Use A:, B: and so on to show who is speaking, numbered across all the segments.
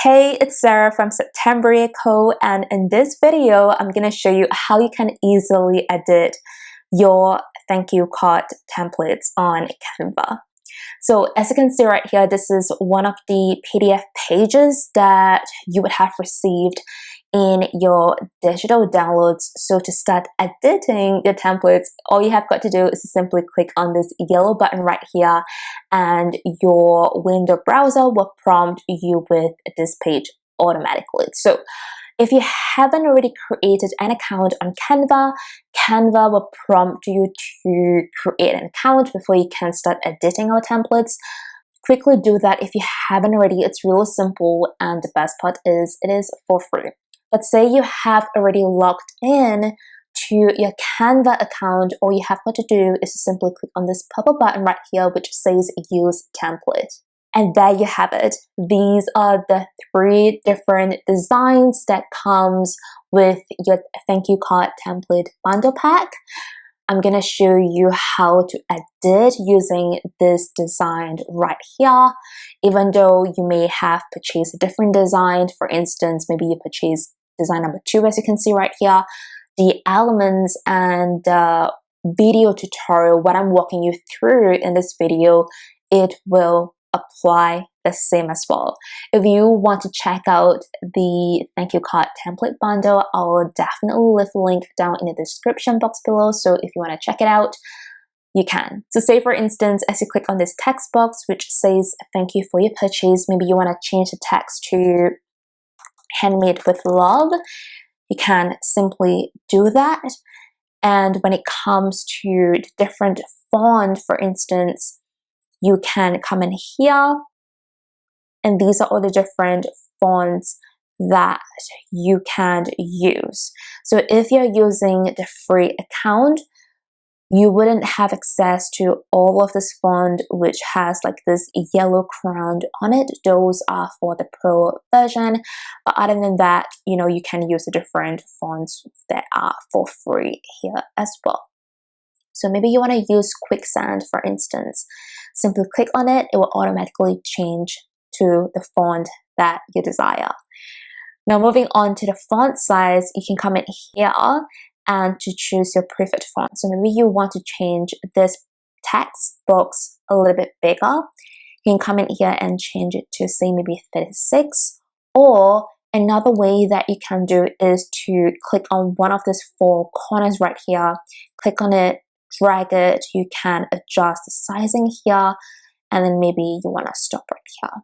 A: Hey, it's Sarah from Septembrieco, and in this video, I'm going to show you how you can easily edit your thank you card templates on Canva. So as you can see right here, this is one of the PDF pages that you would have received in your digital downloads. So to start editing your templates, all you have got to do is to simply click on this yellow button right here, and your window browser will prompt you with this page automatically. So if you haven't already created an account on Canva, Canva will prompt you to create an account before you can start editing our templates. Quickly do that if you haven't already. It's really simple, and the best part is it is for free. But say you have already logged in to your Canva account, all you have got to do is to simply click on this pop-up button right here which says use template. And there you have it. These are the 3 different designs that comes with your thank you card template bundle pack. I'm gonna show you how to edit using this design right here. Even though you may have purchased a different design, for instance, maybe you purchased design number 2, as you can see right here, the elements and video tutorial, what I'm walking you through in this video, it will apply the same as well. If you want to check out the thank you card template bundle, I'll definitely leave a link down in the description box below. So if you want to check it out, you can. So say for instance, as you click on this text box which says thank you for your purchase, maybe you want to change the text to handmade with love, you can simply do that. And when it comes to the different font, for instance, you can come in here, and these are all the different fonts that you can use. So if you're using the free account, you wouldn't have access to all of this font which has like this yellow crown on it. Those are for the pro version. But other than that, you know, you can use the different fonts that are for free here as well. So maybe you want to use Quicksand, for instance. Simply click on it, it will automatically change to the font that you desire. Now moving on to the font size, you can come in here and to choose your preferred font. So maybe you want to change this text box a little bit bigger. You can come in here and change it to say maybe 36. Or another way that you can do is to click on one of these 4 corners right here, click on it, drag it. You can adjust the sizing here, and then maybe you want to stop right here.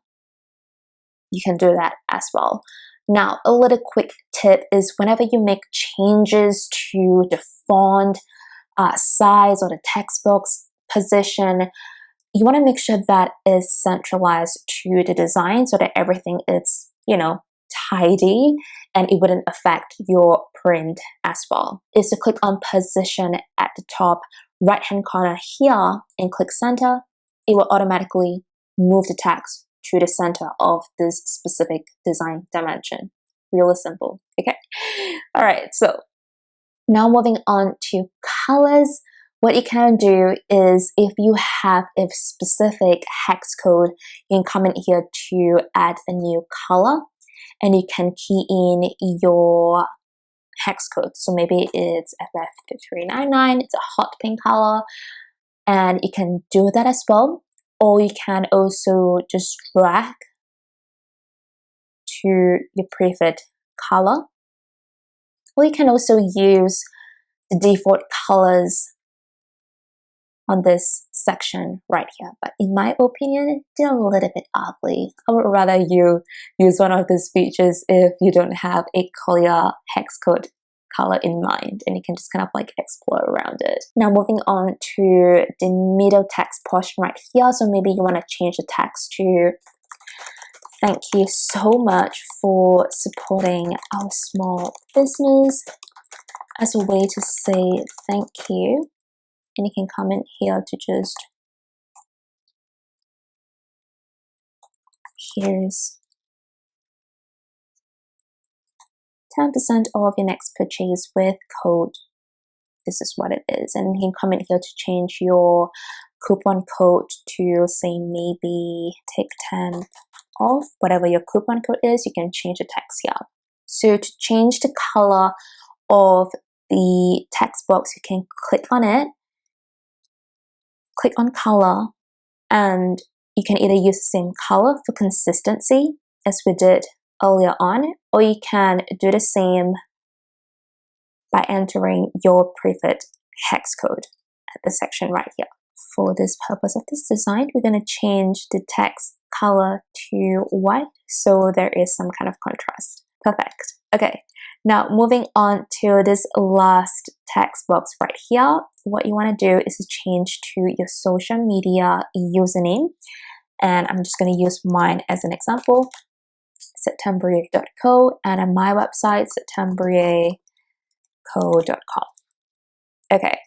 A: You can do that as well. Now, a little quick tip is whenever you make changes to the font size or the text box position, you want to make sure that is centralized to the design so that everything is, you know, tidy and it wouldn't affect your print as well. Is to click on position at the top right hand corner here and click center. It will automatically move the text to the center of this specific design dimension. Really simple. Okay. All right. So now moving on to colors. What you can do is if you have a specific hex code, you can come in here to add a new color, and you can key in your hex code. So maybe it's FF5399, it's a hot pink color, and you can do that as well. Or you can also just drag to your preferred color. Or you can also use the default colors on this section right here. But in my opinion, they're a little bit ugly. I would rather you use one of these features if you don't have a clear hex code color in mind, and you can just kind of like explore around it. Now moving on to the middle text portion right here. So maybe you want to change the text to thank you so much for supporting our small business, as a way to say thank you. And you can come in here to just, here's 10% off your next purchase with code. This is what it is. And you can come in here to change your coupon code to say maybe take 10 off, whatever your coupon code is, you can change the text here. So to change the color of the text box, you can click on it, click on color, and you can either use the same color for consistency as we did earlier on, or you can do the same by entering your preferred hex code at the section right here. For this purpose of this design, we're going to change the text color to white so there is some kind of contrast. Perfect. Okay, now moving on to this last text box right here, what you want to do is to change to your social media username, and I'm just going to use mine as an example, septembrieco, and on my website, septembrieco.com. Okay,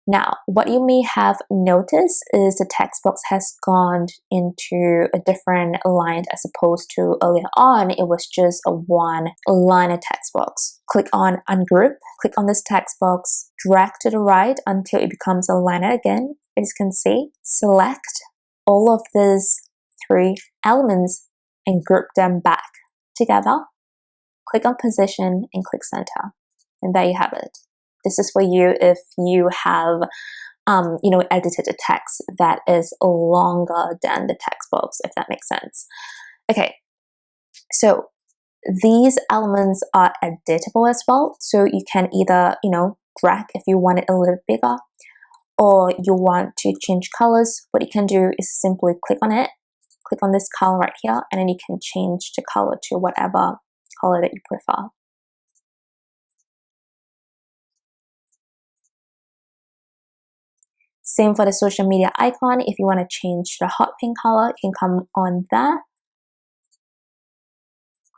A: now what you may have noticed is the text box has gone into a different line as opposed to earlier on, it was just a one liner text box. Click on ungroup, click on this text box, drag to the right until it becomes a liner again. As you can see, select all of these three elements and group them back together. Click on position and click center, and there you have it. This is for you if you have, edited a text that is longer than the text box, if that makes sense. Okay, so these elements are editable as well. So you can either, drag if you want it a little bigger, or you want to change colors. What you can do is simply click on it, click on this color right here, and then you can change the color to whatever color that you prefer. Same for the social media icon. If you want to change the hot pink color, you can come on that,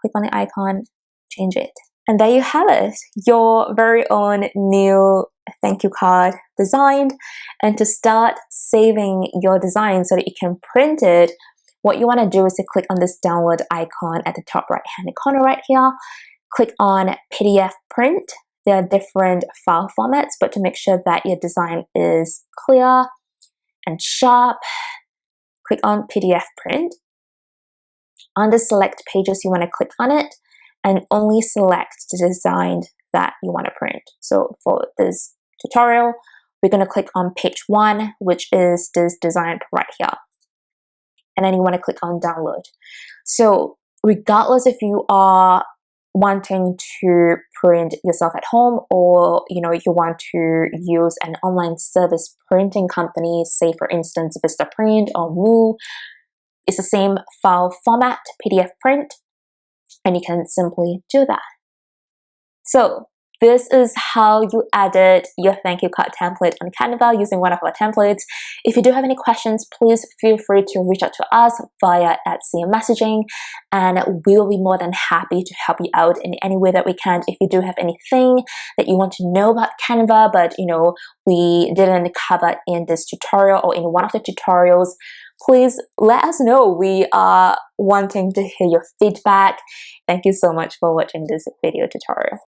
A: click on the icon, change it. And there you have it, your very own new thank you card designed. And to start saving your design so that you can print it, what you want to do is to click on this download icon at the top right hand corner right here. Click on PDF print. There are different file formats, but to make sure that your design is clear and sharp, click on PDF print. On the select pages, you want to click on it and only select the design that you want to print. So for this tutorial, we're going to click on page 1, which is this design right here. And then you want to click on download. So regardless if you are wanting to print yourself at home, or you want to use an online service printing company, say for instance Vistaprint or Moo, it's the same file format, PDF print, and you can simply do that. So this is how you edit your thank you card template on Canva using one of our templates. If you do have any questions, please feel free to reach out to us via @CM messaging, and we will be more than happy to help you out in any way that we can. If you do have anything that you want to know about Canva, but we didn't cover in this tutorial or in one of the tutorials, please let us know. We are wanting to hear your feedback. Thank you so much for watching this video tutorial.